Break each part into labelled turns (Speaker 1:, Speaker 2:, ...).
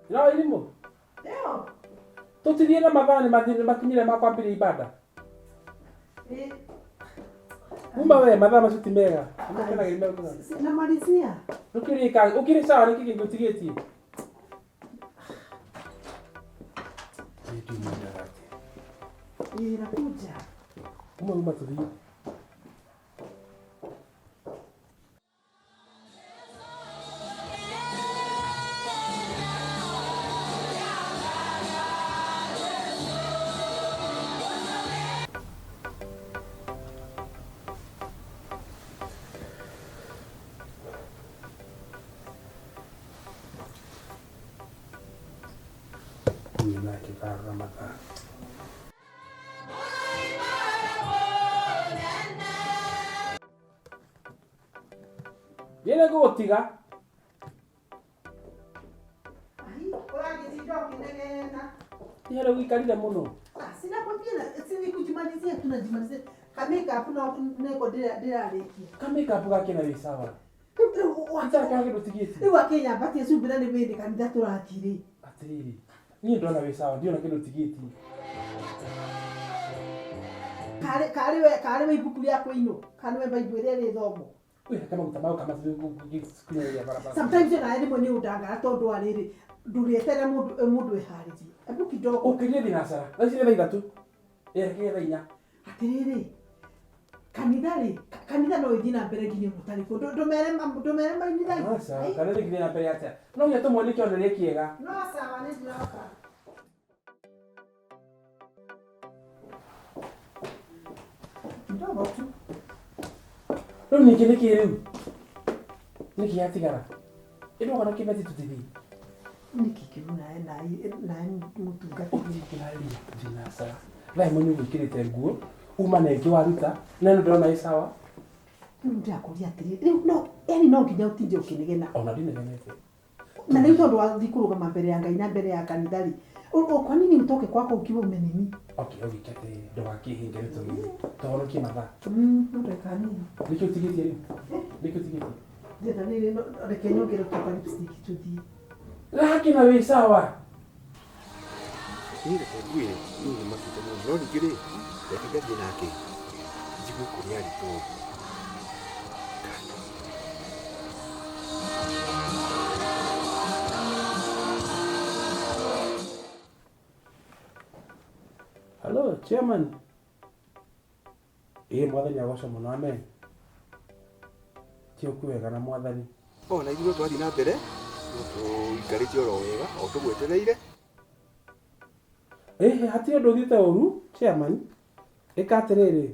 Speaker 1: No elimu.
Speaker 2: Leo.
Speaker 1: Tutirie na mathani makinyire makwambira ibada. Kumba we mathaa macio ti mega.
Speaker 2: Namalizia.
Speaker 1: Ukiri sawa niki ngutigetie.
Speaker 2: Nakuja.
Speaker 1: Uma tuthie. Nake karra mathaa. Viene gutiga.
Speaker 2: Ai, uragithindwa kinegena.
Speaker 1: Tihere wikarire muno.
Speaker 2: Sina kwambia sisi kujimalizia tunajimalizia. Kameka kuna neko ndirarekia.
Speaker 1: Kameka gakena wi sawa. Wataka kage tutigiti.
Speaker 2: Ni wa Kenya batie subira ni bende kandidat turatiri.
Speaker 1: Atiri. Ni ndona wi sawa ndio na kile tutigiti.
Speaker 2: Kare we ibuku yako ino. Kare we Bible ile thomo.
Speaker 1: Wewe kama utamao kama siku ya barabara.
Speaker 2: Sometimes na ndi moni udanga tondu ariri ndurietera mundu ehariji. Ebu kidogo.
Speaker 1: Ukirie dinasara. Lazima ndio itatu. Kile inya.
Speaker 2: Atiriri. Kanitha no ithina mbere nginya mutari ko ndomere mainitha.
Speaker 1: Sawa, kanitha nginya mbere atia. No nginya tumwone kionere kiega.
Speaker 2: No sawa ni ndioka. Ndogo tu.
Speaker 1: No niki riu. Niki yatigara. Ino kana kibeti tutithi.
Speaker 2: Niki kiruna na mutungati
Speaker 1: Kirali dinasara. Lai munyu wikirite nguo. Uma nengi waruta na ndona isawa.
Speaker 2: Ndio akuria atiri. No, yani no nginya utinje ukinegena.
Speaker 1: Ona ndinegenete.
Speaker 2: Na leo tondu wathikuruga mbere ya Ngai na mbere ya kanithari. Kwa nini mtoke kwako ukiwa umenini?
Speaker 1: Okay, kete ndo wakihinge tu. Toro kimatha.
Speaker 2: Ndo kanini.
Speaker 1: Nikyo tigiti riu. Nikyo tigiti.
Speaker 2: Ndio nini no rekenyo ngero kwa lipstick tuthi.
Speaker 1: Lakini wi sawa.
Speaker 3: Ni kweli, ni mafuta no ndigire. Yakigaje nake. Jibu kuria rito.
Speaker 1: Hello, chairman. Mwathani agocwo muno amen. Ti ukuwega na mwathani.
Speaker 3: Na ithuĩ twathi na mbere tũikarĩte oro wega o tũgwetereire.
Speaker 1: Hatirĩ ũndũ ũthiĩte ũru, chairman. Ĩka atĩrĩrĩ.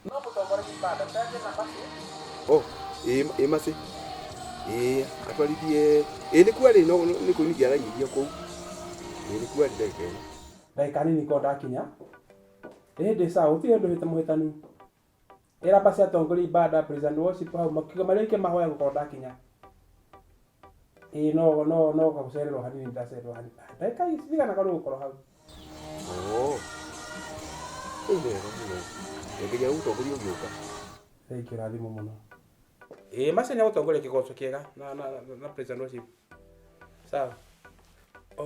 Speaker 1: No mũtongoria ibada tete na basi.
Speaker 3: Maci. Atwarithie. Nĩ kwari no nĩ kũingia raigithia kũu. Nĩ kwari ndeke.
Speaker 1: Ndagĩka nini ko ndakinya. Ndĩ sawa, ũtirĩ ũndũ wĩte mũhĩtanu. Era basi atongoria ibada president worship hau makiuga marĩke mahoya gũkorwo ndakinya. No gagucererwo hanini ndacererwo hanini. Ndagĩka cigana korwo gũkorwo hau.
Speaker 3: Wega mũno. Nginya ũtongoria ũgĩũka.
Speaker 1: Thank you rathimo mũno. Macio nĩ gũtongoria kĩgoco kĩega na president worship. Sawa.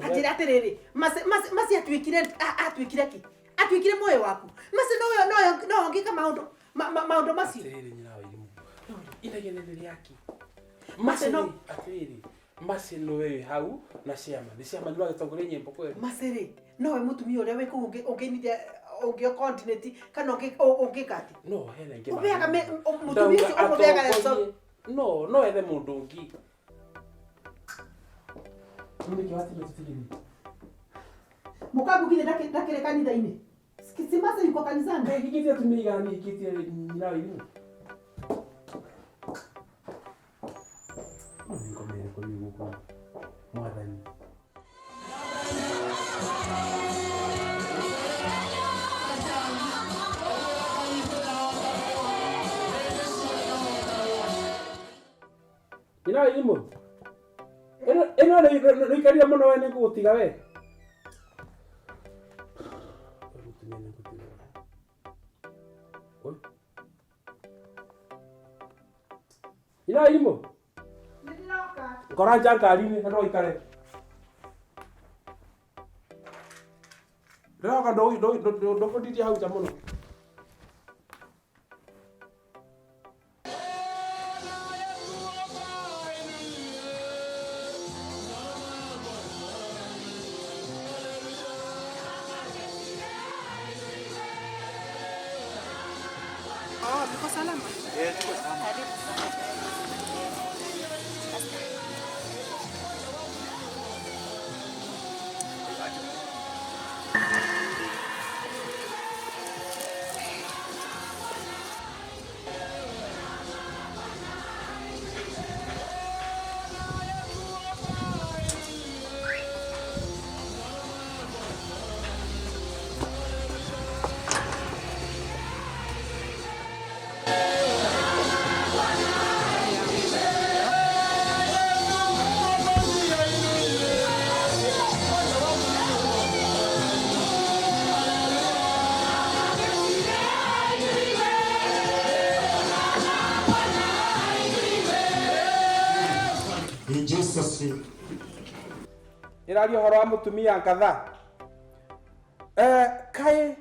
Speaker 2: Ajira atiriri. Masi atwikire ki? Atwikire moyo waku. Masi no ngika maundu macio.
Speaker 1: Atiriri nyina wa irimu. Inagenere yaki. Masi no atiriri. Masi no wewe hau na ciama. Ni ciama ndio gĩtongoria nyĩmbo kweli.
Speaker 2: Masiri, no we mutumia uria we ku unginithia ungio continent kana ungikati.
Speaker 1: No, hena ingĩ.
Speaker 2: Ubeaga mutumia ucio umubeaga yeso.
Speaker 1: No ethe mũndũ ũngĩ. Nĩ kiwati metitiriri.
Speaker 2: Mukabu kile ndakire kanitha-ini. Simasa yuko kanisani.
Speaker 1: Hikitie tumiga ni hikitie nyina wa irimu. Nikomere kwa hiyo huko. Mwathani. Nyina wa irimu. Eno nĩ ikaria mũno we nĩ ngũgũtiga we. Ina imo.
Speaker 2: Nĩndĩroka.
Speaker 1: Ngoranja ngari-inĩ na no ikare. Ndoka ndokũndithia hau nja mũno.
Speaker 2: Tuko salama?
Speaker 3: Tuko salama.
Speaker 4: In Jesus' name.
Speaker 1: Irario horo wa mutumia ngatha. Kai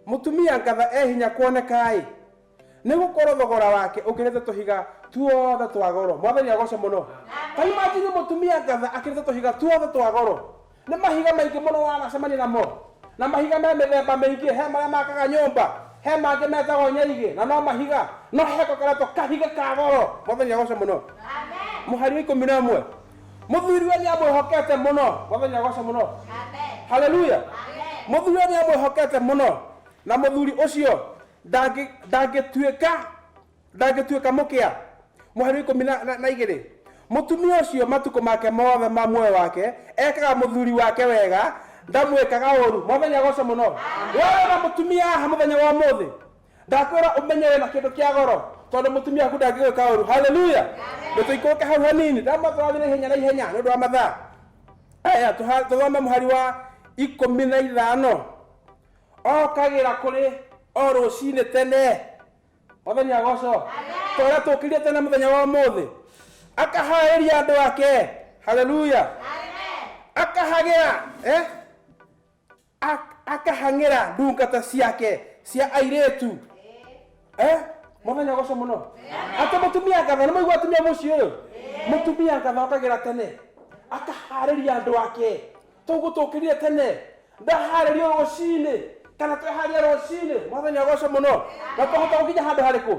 Speaker 1: mutumia ngatha hinya kuoneka ni gukorwo thogora wake ukirete tuhiga tuothe twa goro. Mwathani agoce muno. Kai majini mutumia ngatha akirete tuhiga tuothe twa goro. Ni mahiga maingi muno wanacemania namo. Na mahiga me mithemba maingi he maria makaga nyumba. He mangĩ metagwo nyaigĩ na no mahiga no heko karetwo kahiga ka goro. Mwathani agoce muno. Muhari wa 11 muthuri we niamwihokete muno. Mwathani agoce muno. Haleluya. Muthuri we niamwihokete muno na muthuri ucio ndangĩtuĩka mũkĩa. Muhari wa 12 mutumia ucio matuko make mothe ma muoyo wake ekaga muthuri wake wega ndamwĩkaga ũru. Mwathani agoce muno. Wewe na mutumia haha muthenya wa ũmũthĩ ndakwĩra ũmenyere na kĩndũ kĩa goro tondũ mutumia waku ndangĩgwĩka ũru. Haleluya. Nĩtũikũrũke hau hanini ndamatũrathiĩ na ihenya nĩ ũndũ wa mathaa. Aya tũthome mũhari wa 15. Okagĩra kũrĩ o rũcinĩ tene. Mwathani agocwo. Tũrĩa tũkĩrire tene mũthenya wa ũmũthĩ akaharĩria andũ ake. Haleluya. Akahagĩra akahang'ĩra ndungata ciake cia airĩtu. Mwathani agocwo mũno. Ati mutumia ngatha nĩ maigua atumia mũciĩ ũyũ. Mutumia ngatha okagĩra tene akaharĩria andũ ake. Tũgũtũkĩrire tene ndaharĩrio rũcinĩ kana tweharia rũcinĩ. Mwathani agocwo mũno. Na tũhota gũkinya handũ harĩkũ.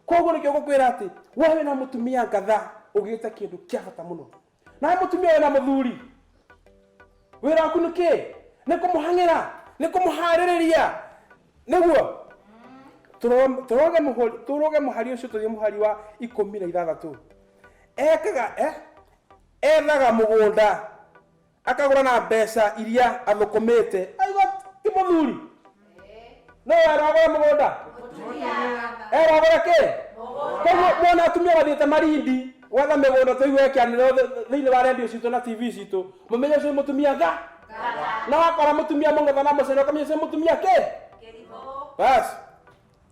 Speaker 1: Koguo nĩkĩo ngũkwĩra atĩ wewe na mutumia ngatha ũgĩte kĩndũ kĩa bata mũno. Na mutumia wĩna mũthuri wĩra waku nĩ kĩ? Nĩ kũmũhang'ĩra, nĩ kũmũharĩrĩria. Nĩguo turoge muhari ucio tuthie muhari wa 16. Ethaga mugunda akagura na mbeca iria athukumite. Aigo ti muthuri no aragora mugunda aragora ke koguo mwana atumia wathiĩte Malindi gwetha mĩgũnda tũigue kĩanĩro thĩinĩ wa redio citũ na TV citũ mũmenye ũcio mũtumia na wakora mũtumia mũngetha na mũcene ũkamenya ũcio mũtumia ke basi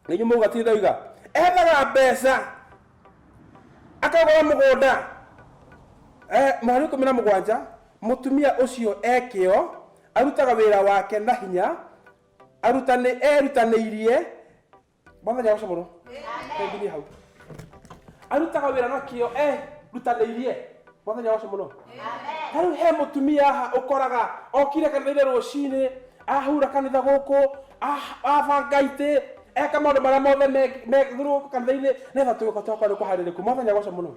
Speaker 1: nĩ nyumuga ti ndauga ethaga mbeca akagura mũgũnda. Mweri 17 mutumia ũcio ekĩo arutaga wĩra wake na hinya erutanĩirie. Mwathani agocwo mũno. Nginya hau arutaga wĩra na kĩo erutanĩirie. Mwathani agocwo mũno. Rĩu he mutumia haha ũkoraga okire kanitha-inĩ rũcinĩ ahura kanitha gũkũ abanga itĩ eka maũndũ marĩa mothe megũrũ kanitha-inĩ nĩgetha tũgoka twakorwo kũharĩrĩku. Mwathani agocwo mũno.